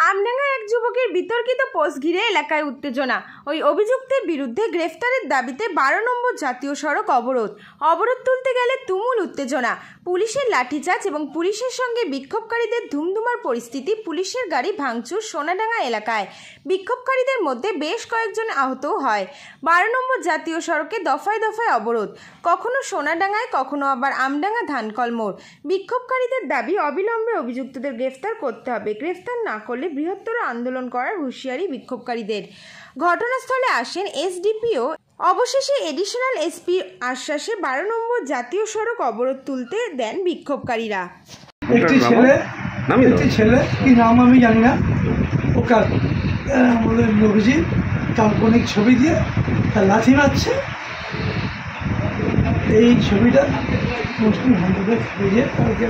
আমডাঙ্গায় এক যুবকের বিতর্কিত পোস্ট ঘিরে এলাকায় উত্তেজনা। ওই অভিযুক্তের বিরুদ্ধে গ্রেফতারের দাবিতে 12 নম্বর জাতীয় সড়ক অবরোধ তুলতে গেলে তুমুল উত্তেজনা, পুলিশের লাঠিচার্জ এবং পুলিশের সঙ্গে বিক্ষোভকারীদের ধুমধুমার পরিস্থিতি। পুলিশের গাড়ি ভাঙচুর সোনাডাঙ্গা এলাকায়। বিক্ষোভকারীদের মধ্যে বেশ কয়েকজন আহতও হয়। 12 নম্বর জাতীয় সড়কে দফায় দফায় অবরোধ, কখনো সোনাডাঙ্গায় কখনো আবার আমডাঙ্গা ধানকল মোড়। বিক্ষোভকারীদের দাবি অবিলম্বে অভিযুক্তদের গ্রেফতার করতে হবে, গ্রেফতার না করলে বৃহত্তর আন্দোলন করার হুঁশিয়ারি বিক্ষোভকারীদের। ঘটনাস্থলে আসেন এসডিপিও। অবশেষে এডিশনাল এসপি আশ্বাসে 12 নম্বর জাতীয় সড়ক অবরোধ তুলতে দেন বিক্ষোভকারীরা। একটি ছেলে কি নাম আমি জানি না, ওকে আমাদের নবীজি কাল্পনিক ছবি দিয়ে তার লাঠি মারছে। এই ছবিটা মুসলিম হিন্দুদের দিয়ে তাদেরকে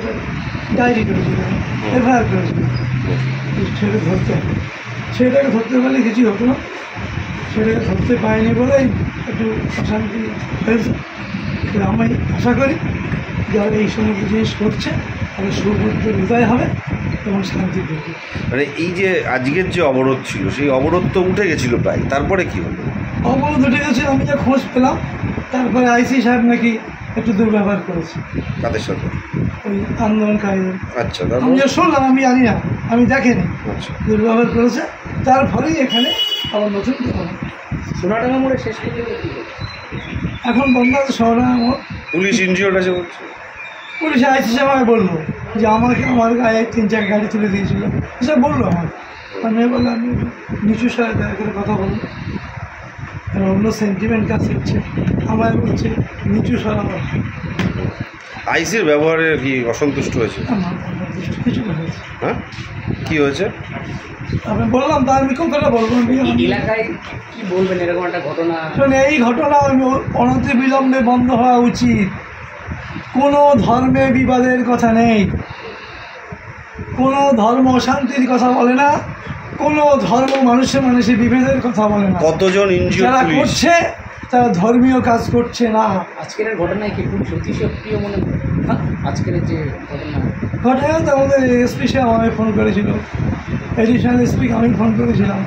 ডায়েরি করেছিল, এফআইআর করেছিল। ছেলেটাকে ধরতে পারলে কিছুই হতো না, ছেলেটাকে ধরতে পারেনি বলে একটু অশান্তি হয়েছে। আমি আশা করি যারা এই সমস্ত জিনিস করছে তাদের সুবুদ্ধ হৃদয় হবে এবং শান্তি করবে। মানে এই যে আজকের যে অবরোধ ছিল সেই অবরোধ তো উঠে গেছিল প্রায়, তারপরে কি হলো? অবরোধ উঠে গেছে, আমি যা খোঁজ পেলাম। তারপরে আইসি সাহেব নাকি একটু দুর্ব্যবহার করেছে। কাদের সাথে? ওই আন্দোলনকারীদের। আচ্ছা, আমি যা শুনলাম, আমি জানি না, আমি দেখিনি। আচ্ছা, দুর্ব্যবহার করেছে, তার ফলেই এখানে আবার নতুন সোনাডাঙ্গা মোড়ে শেষ এখন বন্ধ আছে। সোনাডাঙ্গা মোড় পুলিশ ইনজিওর্ড আছে বলছে। পুলিশ আইসি সাহেব আমাকে বললো যে আমার গায়ে 3-4 গাড়ি তুলে দিয়েছিল, এসব বললো আমাকে। আমি বললাম আমি নিচু সাথে দেখা করে কথা বলবো, অন্য সেন্টিমেন্ট কাজ করছে। আমায় বলছে নিচু সরাবার। আইসির ব্যবহারে কি অসন্তুষ্ট হয়েছে? কিছু হয়েছে। হ্যাঁ, কি হয়েছে? আমি বললাম তা আমি কথাটা বলবো। এলাকায় কি বলবেন এরকম একটা ঘটনা? এই ঘটনা অনতিবিলম্বে বন্ধ হওয়া উচিত। কোনো ধর্মে বিবাদের কথা নেই, কোনো ধর্ম অশান্তির কথা বলে না, কোনো ধর্ম মানুষের বিভেদের কথা বলে না। কতজন যারা করছে তারা ধর্মীয় কাজ করছে না। আজকের ঘটনায় কি পুলিশ অতি সক্রিয় মনে হয়? আজকের যে ঘটনা তো আমাদের এসপি সাহেব আমাকে ফোন করেছিল, এডিশনাল এসপিকে আমি ফোন করেছিলাম,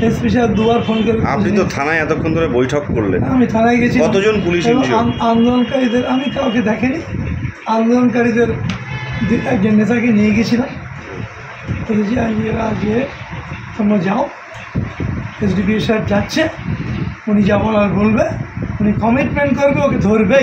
এসপি সাহেব 2 বার ফোন করে। আপনি তো থানায় এতক্ষণ ধরে বৈঠক করলেন। আমি থানায় গেছি। কতজন পুলিশ? আন্দোলনকারীদের আমি কাউকে দেখেনি, আন্দোলনকারীদের একজন নেতাকে নিয়ে গেছিলাম। বলেছি গিয়ে তোমরা যাও, এসডিপিও সাহেব যাচ্ছে, উনি যা বলার বলবে, উনি কমিটমেন্ট করবে, ওকে ধরবে।